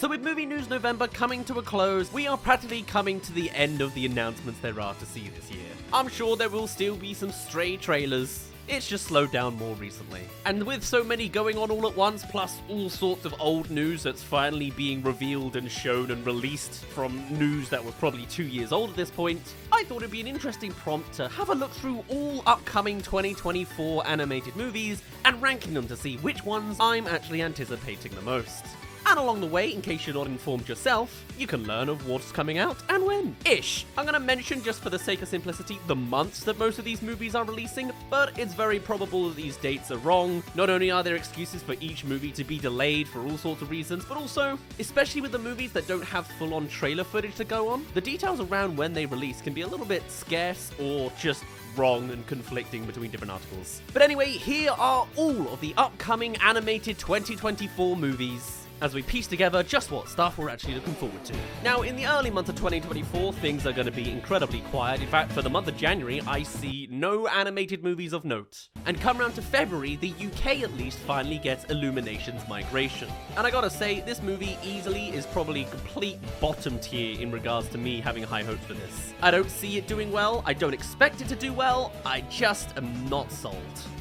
So with Movie News November coming to a close, we are practically coming to the end of the announcements there are to see this year. I'm sure there will still be some stray trailers. It's just slowed down more recently. And with so many going on all at once, plus all sorts of old news that's finally being revealed and shown and released from news that was probably 2 years old at this point, I thought it'd be an interesting prompt to have a look through all upcoming 2024 animated movies and ranking them to see which ones I'm actually anticipating the most. And along the way, in case you're not informed yourself, you can learn of what's coming out and when. Ish. I'm gonna mention, just for the sake of simplicity, the months that most of these movies are releasing, but it's very probable that these dates are wrong. Not only are there excuses for each movie to be delayed for all sorts of reasons, but also, especially with the movies that don't have full-on trailer footage to go on, the details around when they release can be a little bit scarce or just wrong and conflicting between different articles. But anyway, here are all of the upcoming animated 2024 movies, as we piece together just what stuff we're actually looking forward to. Now, in the early month of 2024, things are going to be incredibly quiet. In fact, for the month of January, I see no animated movies of note. And come around to February, the UK at least finally gets Illumination's Migration. And I gotta say, this movie easily is probably complete bottom tier in regards to me having high hopes for this. I don't see it doing well, I don't expect it to do well, I just am not sold.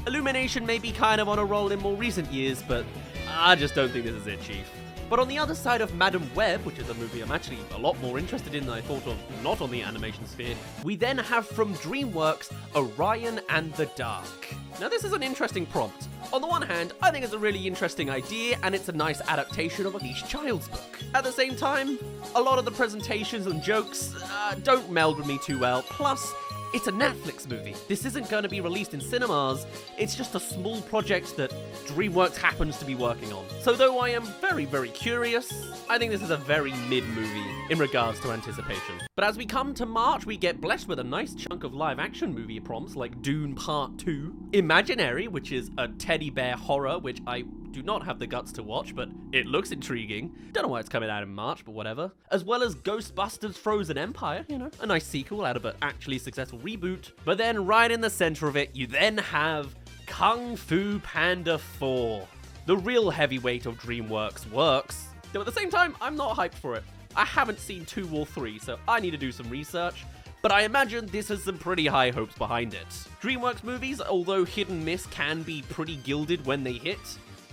Illumination may be kind of on a roll in more recent years, but I just don't think this is it, Chief. But on the other side of Madam Web, which is a movie I'm actually a lot more interested in than I thought of, not on the animation sphere, we then have from DreamWorks, Orion and the Dark. Now this is an interesting prompt. On the one hand, I think it's a really interesting idea, and it's a nice adaptation of a niche child's book. At the same time, a lot of the presentations and jokes don't meld with me too well, plus it's a Netflix movie. This isn't going to be released in cinemas, it's just a small project that DreamWorks happens to be working on. So though I am very, very curious, I think this is a very mid-movie in regards to anticipation. But as we come to March, we get blessed with a nice chunk of live-action movie prompts like Dune Part 2, Imaginary, which is a teddy bear horror, which I do not have the guts to watch, but it looks intriguing. Don't know why it's coming out in March, but whatever. As well as Ghostbusters Frozen Empire, you know, a nice sequel out of an actually successful reboot. But then right in the center of it, you then have Kung Fu Panda 4. The real heavyweight of DreamWorks works, though at the same time, I'm not hyped for it. I haven't seen 2 or 3, so I need to do some research. But I imagine this has some pretty high hopes behind it. DreamWorks movies, although hit and miss, can be pretty gilded when they hit.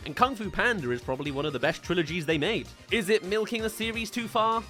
And Kung Fu Panda is probably one of the best trilogies they made. Is it milking the series too far?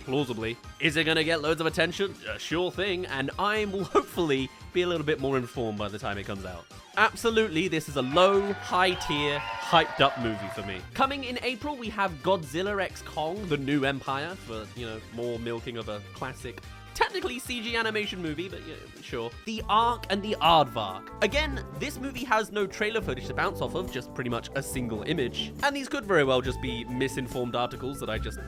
Plausibly. Is it gonna get loads of attention? Sure thing, and I will hopefully be a little bit more informed by the time it comes out. Absolutely, this is a low, high tier, hyped up movie for me. Coming in April, we have Godzilla x Kong, The New Empire, for, you know, more milking of a classic, technically CG animation movie, but yeah, sure. The Ark and the Aardvark. Again, this movie has no trailer footage to bounce off of, just pretty much a single image. And these could very well just be misinformed articles that I just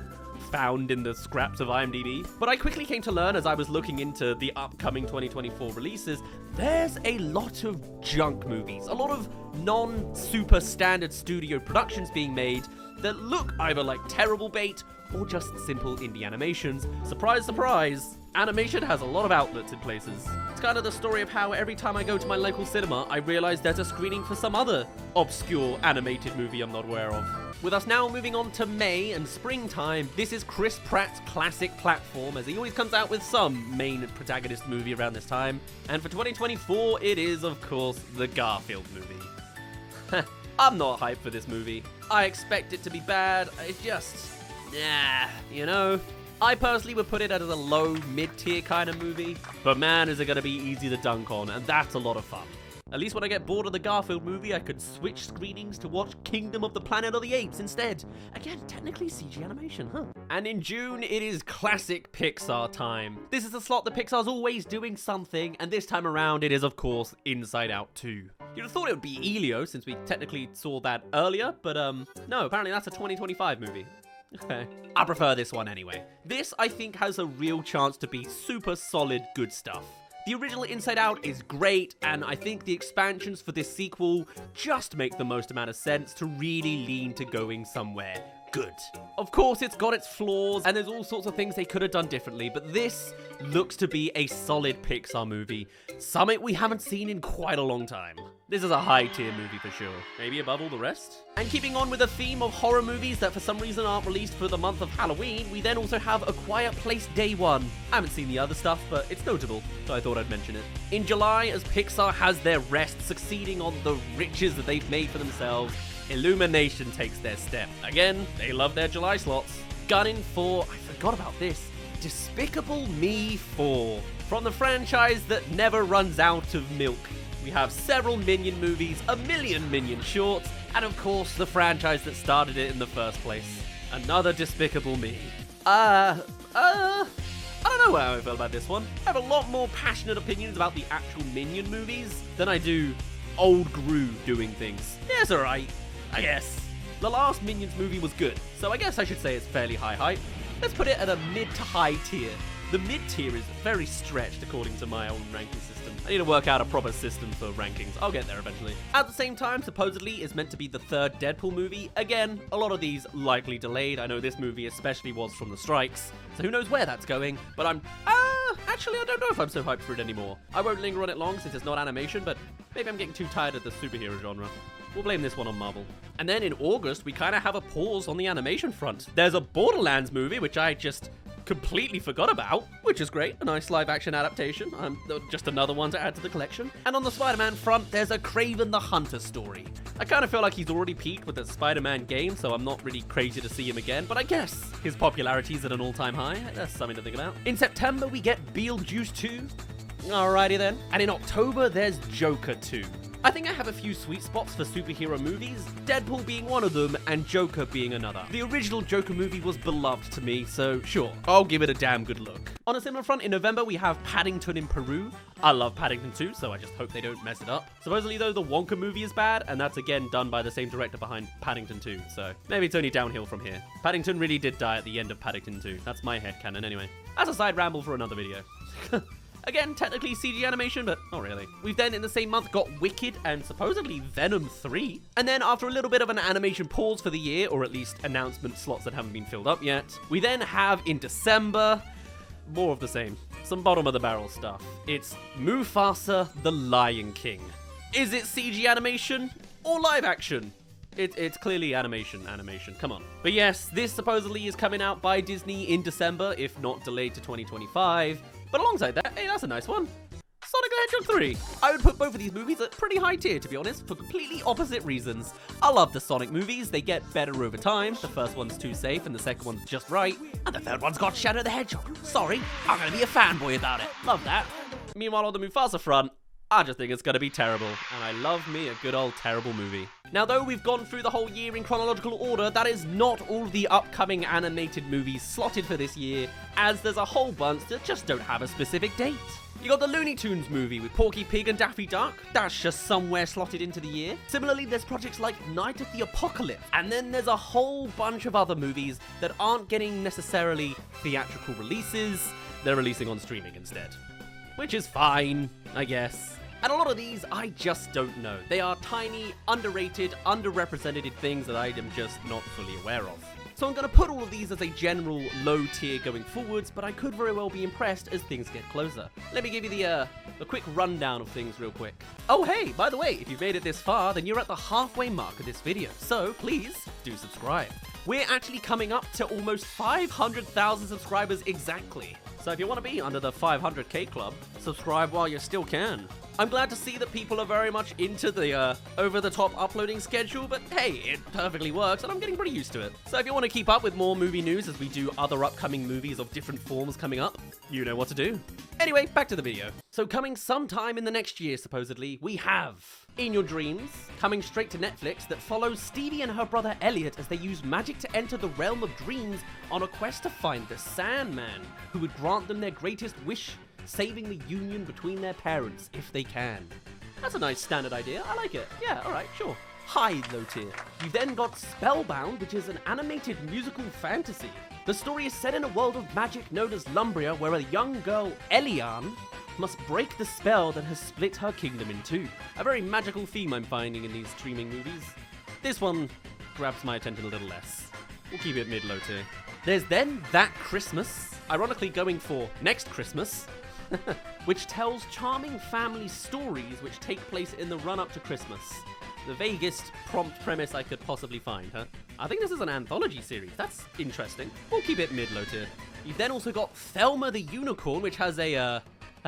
found in the scraps of IMDb. But I quickly came to learn as I was looking into the upcoming 2024 releases, there's a lot of junk movies, a lot of non-super standard studio productions being made that look either like terrible bait or just simple indie animations. Surprise, surprise! Animation has a lot of outlets in places. It's kind of the story of how every time I go to my local cinema, I realize there's a screening for some other obscure animated movie I'm not aware of. With us now moving on to May and springtime, this is Chris Pratt's classic platform, as he always comes out with some main protagonist movie around this time. And for 2024, it is, of course, the Garfield movie. I'm not hyped for this movie. I expect it to be bad. It's just, you know. I personally would put it as a low, mid-tier kind of movie, but man, is it going to be easy to dunk on, and that's a lot of fun. At least when I get bored of the Garfield movie, I could switch screenings to watch Kingdom of the Planet of the Apes instead. Again, technically CG animation, huh? And in June, it is classic Pixar time. This is a slot that Pixar's always doing something, and this time around, it is, of course, Inside Out 2. You'd have thought it would be Elio, since we technically saw that earlier, but no, apparently that's a 2025 movie. Okay. I prefer this one anyway. This, I think, has a real chance to be super solid good stuff. The original Inside Out is great, and I think the expansions for this sequel just make the most amount of sense to really lean to going somewhere good. Of course, it's got its flaws, and there's all sorts of things they could have done differently, but this looks to be a solid Pixar movie, something we haven't seen in quite a long time. This is a high tier movie for sure. Maybe above all the rest. And keeping on with the theme of horror movies that for some reason aren't released for the month of Halloween, we then also have A Quiet Place Day 1. I haven't seen the other stuff, but it's notable, so I thought I'd mention it. In July, as Pixar has their rest, succeeding on the riches that they've made for themselves, Illumination takes their step. Again, they love their July slots. Gunning for, I forgot about this, Despicable Me 4. From the franchise that never runs out of milk. We have several Minion movies, a million Minion shorts, and of course the franchise that started it in the first place. Another Despicable Me. I don't know how I feel about this one. I have a lot more passionate opinions about the actual Minion movies than I do old Gru doing things. Yeah, it's alright, I guess. The last Minions movie was good, so I guess I should say it's fairly high hype. Let's put it at a mid to high tier. The mid tier is very stretched according to my own ranking system. I need to work out a proper system for rankings. I'll get there eventually. At the same time, supposedly is meant to be the third Deadpool movie. Again, a lot of these likely delayed. I know this movie especially was from the strikes, so who knows where that's going, but actually I don't know if I'm so hyped for it anymore. I won't linger on it long since it's not animation, but maybe I'm getting too tired of the superhero genre. We'll blame this one on Marvel. And then in August, we kind of have a pause on the animation front. There's a Borderlands movie, which I just completely forgot about, which is great. A nice live-action adaptation. Just another one to add to the collection. And on the Spider-Man front, there's a Kraven the Hunter story. I kind of feel like he's already peaked with the Spider-Man game, so I'm not really crazy to see him again, but I guess his popularity is at an all-time high. That's something to think about. In September, we get Beetlejuice 2. Alrighty then. And in October, there's Joker 2. I think I have a few sweet spots for superhero movies, Deadpool being one of them, and Joker being another. The original Joker movie was beloved to me, so sure, I'll give it a damn good look. On a similar front, in November, we have Paddington in Peru. I love Paddington 2, so I just hope they don't mess it up. Supposedly, though, the Wonka movie is bad, and that's again done by the same director behind Paddington 2, so maybe it's only downhill from here. Paddington really did die at the end of Paddington 2. That's my headcanon anyway. That's a side ramble for another video. Again, technically CG animation, but not really. We've then, in the same month, got Wicked and supposedly Venom 3. And then, after a little bit of an animation pause for the year, or at least announcement slots that haven't been filled up yet, we then have, in December, more of the same. Some bottom-of-the-barrel stuff. It's Mufasa the Lion King. Is it CG animation or live action? It's clearly animation, come on. But yes, this supposedly is coming out by Disney in December, if not delayed to 2025. But alongside that, hey, that's a nice one. Sonic the Hedgehog 3. I would put both of these movies at pretty high tier, to be honest, for completely opposite reasons. I love the Sonic movies. They get better over time. The first one's too safe, and the second one's just right. And the third one's got Shadow the Hedgehog. Sorry, I'm gonna be a fanboy about it. Love that. Meanwhile, on the Mufasa front, I just think it's gonna be terrible, and I love me a good old terrible movie. Now, though we've gone through the whole year in chronological order, that is not all the upcoming animated movies slotted for this year, as there's a whole bunch that just don't have a specific date. You got the Looney Tunes movie with Porky Pig and Daffy Duck. That's just somewhere slotted into the year. Similarly, there's projects like Night of the Apocalypse. And then there's a whole bunch of other movies that aren't getting necessarily theatrical releases. They're releasing on streaming instead. Which is fine, I guess. And a lot of these, I just don't know. They are tiny, underrated, underrepresented things that I am just not fully aware of. So I'm going to put all of these as a general low tier going forwards, but I could very well be impressed as things get closer. Let me give you the quick rundown of things real quick. Oh hey, by the way, if you've made it this far, then you're at the halfway mark of this video, so please do subscribe. We're actually coming up to almost 500,000 subscribers exactly. So if you want to be under the 500k club, subscribe while you still can. I'm glad to see that people are very much into the over-the-top uploading schedule, but hey, it perfectly works and I'm getting pretty used to it. So if you want to keep up with more movie news as we do other upcoming movies of different forms coming up, you know what to do. Anyway, back to the video. So coming sometime in the next year, supposedly, we have In Your Dreams, coming straight to Netflix, that follows Stevie and her brother Elliot as they use magic to enter the realm of dreams on a quest to find the Sandman, who would grant them their greatest wish, saving the union between their parents if they can. That's a nice standard idea. I like it. Yeah, alright, sure. High low tier. You've then got Spellbound, which is an animated musical fantasy. The story is set in a world of magic known as Lumbria, where a young girl, Eliane, must break the spell that has split her kingdom in two. A very magical theme I'm finding in these streaming movies. This one grabs my attention a little less. We'll keep it mid-low tier. There's then That Christmas, ironically going for Next Christmas, which tells charming family stories which take place in the run-up to Christmas. The vaguest prompt premise I could possibly find, huh? I think this is an anthology series. That's interesting. We'll keep it mid-low tier. You've then also got Thelma the Unicorn, which has a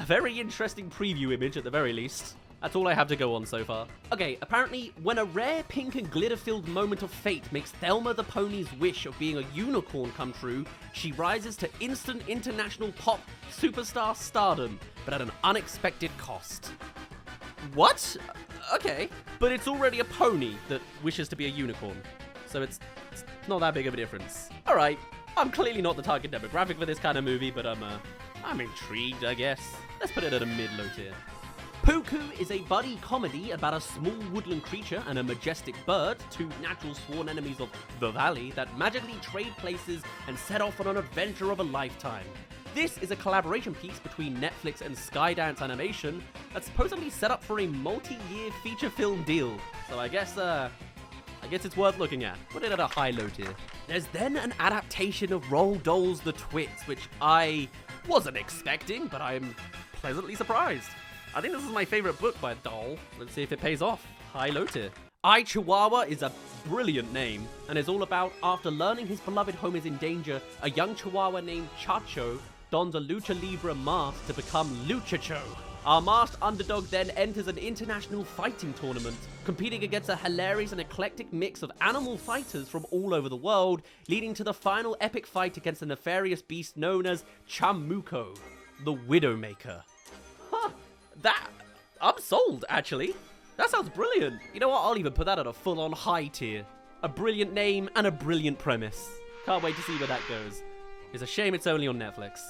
very interesting preview image at the very least. That's all I have to go on so far. Okay, apparently, when a rare pink and glitter-filled moment of fate makes Thelma the pony's wish of being a unicorn come true, she rises to instant international pop superstar stardom, but at an unexpected cost. What? Okay. But it's already a pony that wishes to be a unicorn, so it's not that big of a difference. Alright, I'm clearly not the target demographic for this kind of movie, but I'm intrigued, I guess. Let's put it at a mid-low tier. Puku is a buddy comedy about a small woodland creature and a majestic bird, two natural sworn enemies of the valley, that magically trade places and set off on an adventure of a lifetime. This is a collaboration piece between Netflix and Skydance Animation that's supposedly set up for a multi-year feature film deal. So I guess it's worth looking at. Put it at a high-low tier. There's then an adaptation of Roald Dahl's The Twits, which I wasn't expecting, but I'm pleasantly surprised. I think this is my favorite book by Dahl. Let's see if it pays off. High-low tier. I Chihuahua is a brilliant name, and is all about after learning his beloved home is in danger, a young Chihuahua named Chacho dons a Lucha Libre mask to become Luchacho. Our masked underdog then enters an international fighting tournament, competing against a hilarious and eclectic mix of animal fighters from all over the world, leading to the final epic fight against the nefarious beast known as Chamuco, the Widowmaker. Huh. I'm sold, actually. That sounds brilliant. You know what? I'll even put that at a full-on high tier. A brilliant name and a brilliant premise. Can't wait to see where that goes. It's a shame it's only on Netflix.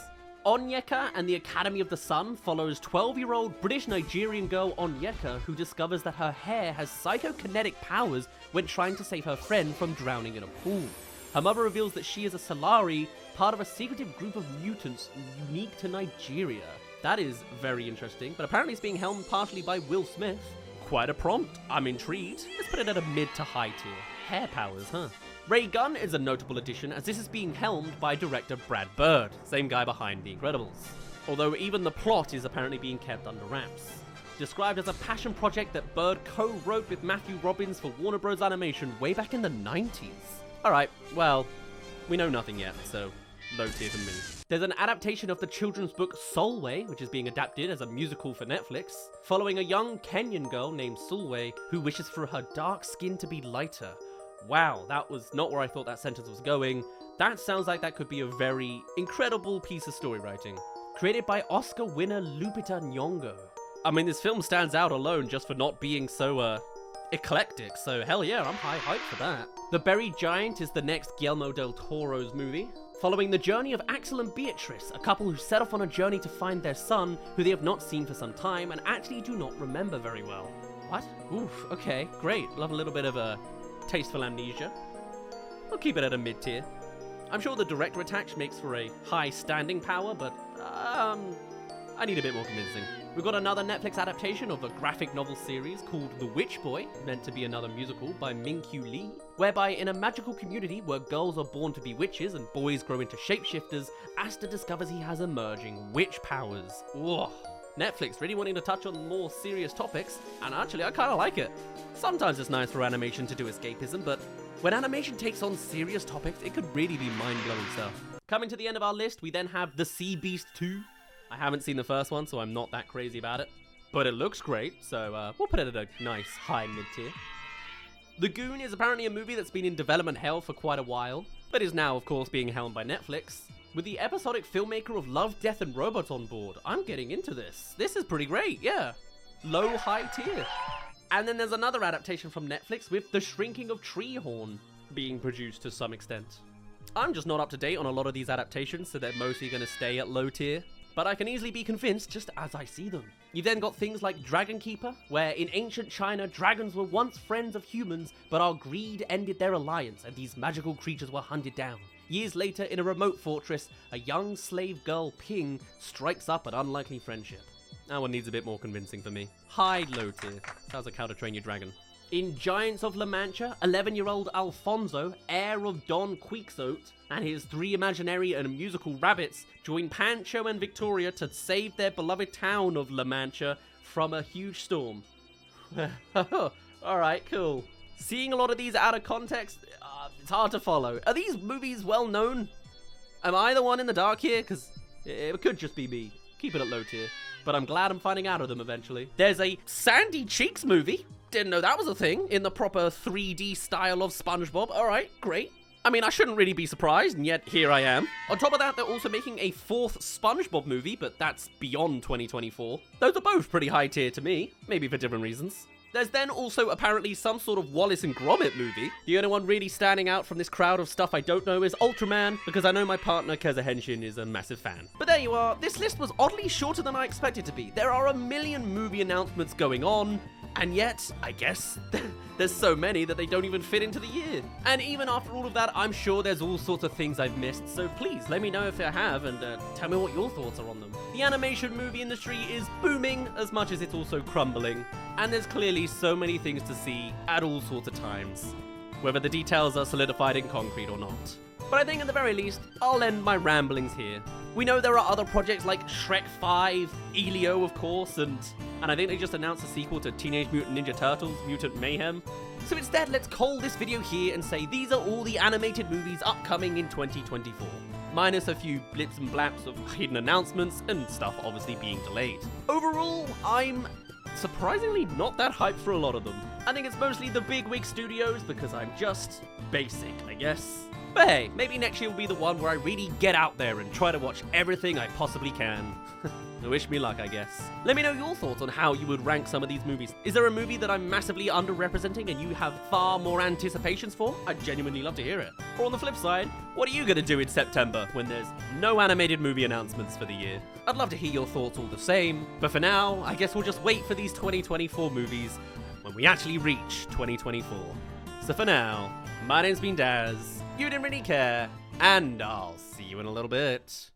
Onyeka and the Academy of the Sun follows 12-year-old British-Nigerian girl Onyeka, who discovers that her hair has psychokinetic powers when trying to save her friend from drowning in a pool. Her mother reveals that she is a Solari, part of a secretive group of mutants unique to Nigeria. That is very interesting, but apparently it's being helmed partially by Will Smith. Quite a prompt. I'm intrigued. Let's put it at a mid to high tier. Hair powers, huh? Ray Gunn is a notable addition, as this is being helmed by director Brad Bird, same guy behind The Incredibles. Although even the plot is apparently being kept under wraps. Described as a passion project that Bird co-wrote with Matthew Robbins for Warner Bros. Animation way back in the 90s. Alright, well, we know nothing yet, so low tier for me. There's an adaptation of the children's book Solway, which is being adapted as a musical for Netflix, following a young Kenyan girl named Solway who wishes for her dark skin to be lighter. Wow, that was not where I thought that sentence was going. That sounds like that could be a very incredible piece of story writing. Created by Oscar winner Lupita Nyong'o. I mean, this film stands out alone just for not being so, eclectic, so hell yeah, I'm high hyped for that. The Buried Giant is the next Guillermo del Toro's movie, following the journey of Axel and Beatrice, a couple who set off on a journey to find their son, who they have not seen for some time and actually do not remember very well. What? Oof, okay, great. Love a little bit of a tasteful amnesia. We'll keep it at a mid tier. I'm sure the director attached makes for a high standing power, but I need a bit more convincing. We've got another Netflix adaptation of a graphic novel series called The Witch Boy, meant to be another musical by Min-Kyu Lee, whereby in a magical community where girls are born to be witches and boys grow into shapeshifters, Asta discovers he has emerging witch powers. Ugh. Netflix really wanting to touch on more serious topics, and actually I kinda like it. Sometimes it's nice for animation to do escapism, but when animation takes on serious topics, it could really be mind-blowing stuff. Coming to the end of our list, we then have The Sea Beast 2. I haven't seen the first one, so I'm not that crazy about it. But it looks great, so we'll put it at a nice high mid-tier. The Goon is apparently a movie that's been in development hell for quite a while, but is now, of course, being helmed by Netflix. With the episodic filmmaker of Love, Death and Robots on board, I'm getting into this. This is pretty great, yeah. Low, high tier. And then there's another adaptation from Netflix with The Shrinking of Treehorn being produced to some extent. I'm just not up to date on a lot of these adaptations, so they're mostly going to stay at low tier. But I can easily be convinced just as I see them. You've then got things like Dragon Keeper, where in ancient China, dragons were once friends of humans, but our greed ended their alliance and these magical creatures were hunted down. Years later, in a remote fortress, a young slave girl, Ping, strikes up an unlikely friendship. That one needs a bit more convincing for me. High, low tier. Sounds like How to Train Your Dragon. In Giants of La Mancha, 11-year-old Alfonso, heir of Don Quixote, and his 3 imaginary and musical rabbits join Pancho and Victoria to save their beloved town of La Mancha from a huge storm. Alright, cool. Seeing a lot of these out of context, it's hard to follow. Are these movies well known? Am I the one in the dark here? Because it could just be me. Keep it at low tier. But I'm glad I'm finding out of them eventually. There's a Sandy Cheeks movie. Didn't know that was a thing in the proper 3D style of SpongeBob. Alright, great. I mean, I shouldn't really be surprised, and yet here I am. On top of that, they're also making a 4th SpongeBob movie, but that's beyond 2024. Those are both pretty high tier to me, maybe for different reasons. There's then also apparently some sort of Wallace and Gromit movie. The only one really standing out from this crowd of stuff I don't know is Ultraman, because I know my partner Keza Henshin is a massive fan. But there you are, this list was oddly shorter than I expected to be. There are a million movie announcements going on, and yet, I guess, there's so many that they don't even fit into the year. And even after all of that, I'm sure there's all sorts of things I've missed, so please let me know if I have, and tell me what your thoughts are on them. The animation movie industry is booming as much as it's also crumbling, and there's clearly so many things to see at all sorts of times, whether the details are solidified in concrete or not. But I think at the very least, I'll end my ramblings here. We know there are other projects like Shrek 5, Elio of course, and I think they just announced a sequel to Teenage Mutant Ninja Turtles, Mutant Mayhem. So instead, let's call this video here and say these are all the animated movies upcoming in 2024. Minus a few blips and blaps of hidden announcements and stuff obviously being delayed. Overall, I'm surprisingly not that hyped for a lot of them. I think it's mostly the bigwig studios because I'm just basic, I guess. But hey, maybe next year will be the one where I really get out there and try to watch everything I possibly can. Wish me luck, I guess. Let me know your thoughts on how you would rank some of these movies. Is there a movie that I'm massively underrepresenting and you have far more anticipations for? I'd genuinely love to hear it. Or on the flip side, what are you gonna do in September when there's no animated movie announcements for the year? I'd love to hear your thoughts all the same, but for now, I guess we'll just wait for these 2024 movies when we actually reach 2024. So for now, my name's been Daz, you didn't really care, and I'll see you in a little bit.